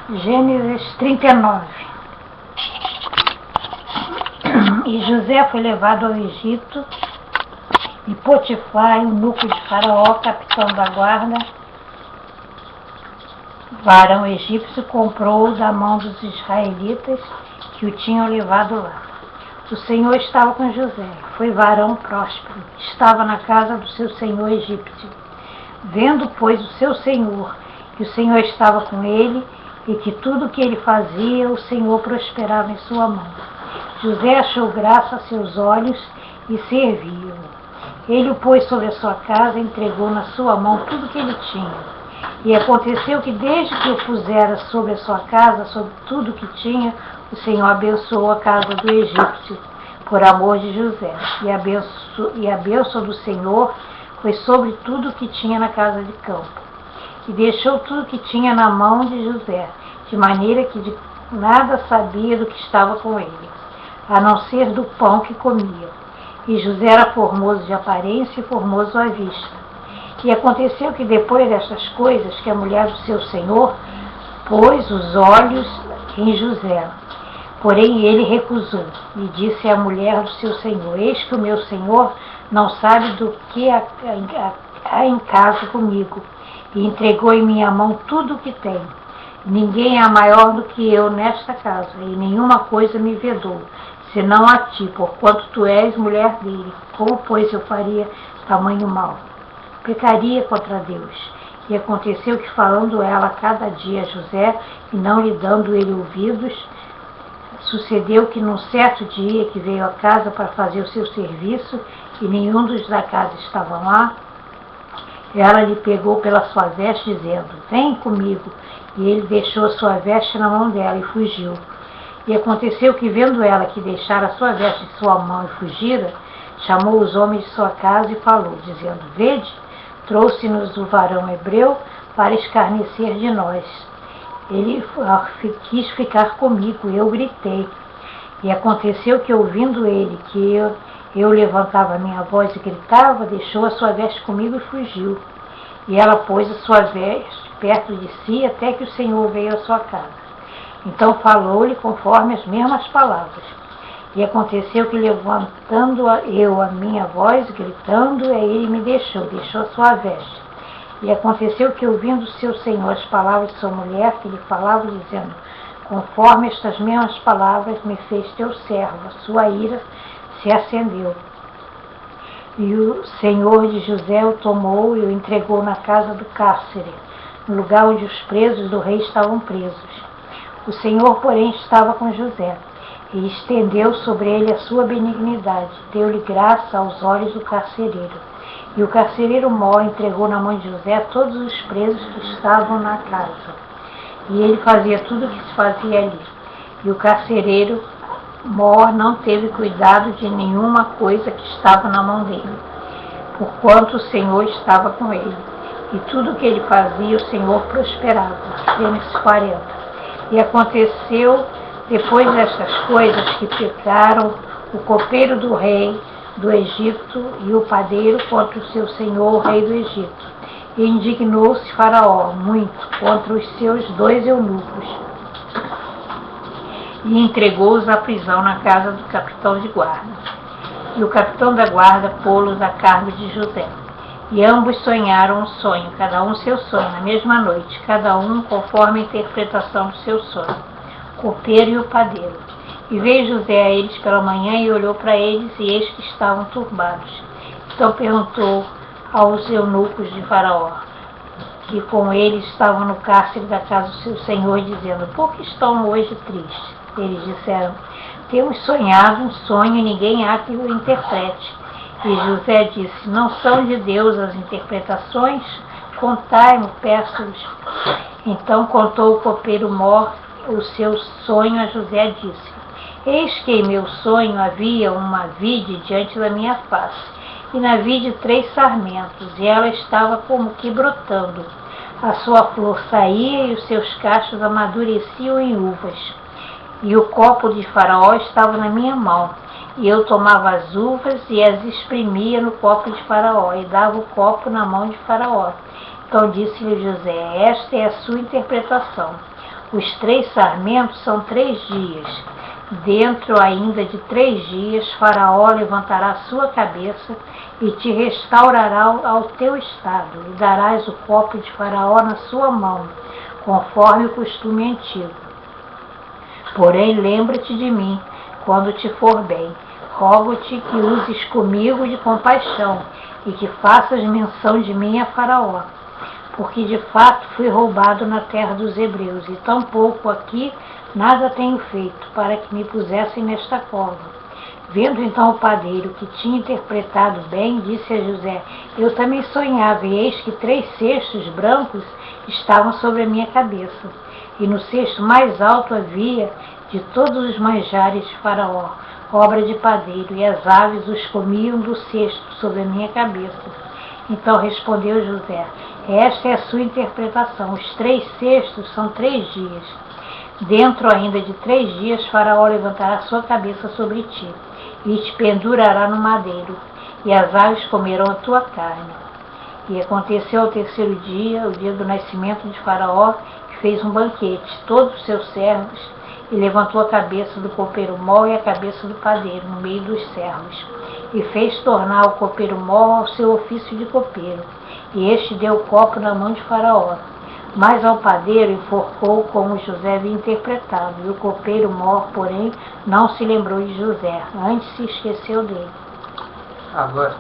Gênesis 39. E José foi levado ao Egito, e Potifar, eunuco de Faraó, capitão da guarda, varão egípcio, comprou-o da mão dos israelitas que o tinham levado lá. O Senhor estava com José, foi varão próspero, estava na casa do seu senhor egípcio. Vendo, pois, o seu senhor, que o Senhor estava com ele, e que tudo o que ele fazia, o Senhor prosperava em sua mão. José achou graça a seus olhos e serviu-o. Ele o pôs sobre a sua casa e entregou na sua mão tudo o que ele tinha. E aconteceu que desde que o pusera sobre a sua casa, sobre tudo o que tinha, o Senhor abençoou a casa do egípcio, por amor de José. E a bênção do Senhor foi sobre tudo o que tinha na casa de campo. E deixou tudo o que tinha na mão de José, de maneira que de nada sabia do que estava com ele, a não ser do pão que comia. E José era formoso de aparência e formoso à vista. E aconteceu que depois destas coisas, que a mulher do seu senhor pôs os olhos em José. Porém ele recusou, e disse à mulher do seu senhor: eis que o meu senhor não sabe do que há em casa comigo, e entregou em minha mão tudo o que tem. Ninguém é maior do que eu nesta casa, e nenhuma coisa me vedou, senão a ti, porquanto tu és mulher dele. Como, pois, eu faria tamanho mal? Pecaria contra Deus. E aconteceu que, falando ela cada dia a José, e não lhe dando ele ouvidos, sucedeu que num certo dia que veio à casa para fazer o seu serviço, e nenhum dos da casa estavam lá, ela lhe pegou pela sua veste, dizendo: vem comigo. E ele deixou a sua veste na mão dela e fugiu. E aconteceu que, vendo ela que deixara a sua veste em sua mão e fugira, chamou os homens de sua casa e falou, dizendo: vede, trouxe-nos o varão hebreu para escarnecer de nós. Ele quis ficar comigo, eu gritei. E aconteceu que, ouvindo ele que eu levantava a minha voz e gritava, deixou a sua veste comigo e fugiu. E ela pôs a sua veste perto de si, até que o Senhor veio à sua casa. Então falou-lhe conforme as mesmas palavras. E aconteceu que, levantando eu a minha voz, gritando, ele me deixou a sua veste. E aconteceu que, ouvindo seu Senhor as palavras de sua mulher, que lhe falava, dizendo: conforme estas mesmas palavras me fez teu servo, a sua ira se acendeu. E o Senhor de José o tomou e o entregou na casa do cárcere, no lugar onde os presos do rei estavam presos. O Senhor, porém, estava com José, e estendeu sobre ele a sua benignidade, deu-lhe graça aos olhos do carcereiro. E o carcereiro mor entregou na mão de José todos os presos que estavam na casa. E ele fazia tudo o que se fazia ali. E o carcereiro mor não teve cuidado de nenhuma coisa que estava na mão dele, porquanto o Senhor estava com ele. E tudo o que ele fazia, o Senhor prosperava. Gênesis 40. E aconteceu, depois destas coisas, que pecaram o copeiro do rei do Egito e o padeiro contra o seu senhor, o rei do Egito. E indignou-se Faraó muito contra os seus 2 eunucos, e entregou-os à prisão na casa do capitão de guarda. E o capitão da guarda pô-los a cargo de José. E ambos sonharam um sonho, cada um seu sonho, na mesma noite, cada um conforme a interpretação do seu sonho, o copeiro e o padeiro. E veio José a eles pela manhã e olhou para eles, e eis que estavam turbados. Então perguntou aos eunucos de Faraó, que com eles estavam no cárcere da casa do seu senhor, dizendo: por que estão hoje tristes? Eles disseram: temos sonhado um sonho e ninguém há que o interprete. E José disse: não são de Deus as interpretações? Contai-me, peço-vos. Então contou o copeiro mor o seu sonho a José, disse: eis que em meu sonho havia uma vide diante da minha face, e na vide 3 sarmentos, e ela estava como que brotando. A sua flor saía e os seus cachos amadureciam em uvas. E o copo de Faraó estava na minha mão, e eu tomava as uvas e as exprimia no copo de Faraó, e dava o copo na mão de Faraó. Então disse-lhe José: esta é a sua interpretação. Os 3 sarmentos são 3 dias. Dentro ainda de 3 dias, Faraó levantará a sua cabeça e te restaurará ao teu estado, e darás o copo de Faraó na sua mão, conforme o costume antigo. Porém, lembra-te de mim, quando te for bem. Rogo-te que uses comigo de compaixão, e que faças menção de mim a Faraó, porque de fato fui roubado na terra dos hebreus, e tampouco aqui nada tenho feito, para que me pusessem nesta cova. Vendo então o padeiro, que tinha interpretado bem, disse a José: eu também sonhava, e eis que 3 cestos brancos estavam sobre a minha cabeça, e no cesto mais alto havia de todos os manjares de Faraó, obra de padeiro, e as aves os comiam do cesto sobre a minha cabeça. Então respondeu José: esta é a sua interpretação, os 3 cestos são 3 dias. Dentro ainda de 3 dias, Faraó levantará sua cabeça sobre ti, e te pendurará no madeiro, e as aves comerão a tua carne. E aconteceu ao 3º dia, o dia do nascimento de Faraó, que fez um banquete, todos os seus servos, e levantou a cabeça do copeiro-mor e a cabeça do padeiro no meio dos servos, e fez tornar o copeiro-mor ao seu ofício de copeiro, e este deu o copo na mão de Faraó. Mas ao padeiro enforcou como José havia interpretado, e o copeiro-mor, porém, não se lembrou de José, antes se esqueceu dele. Agora.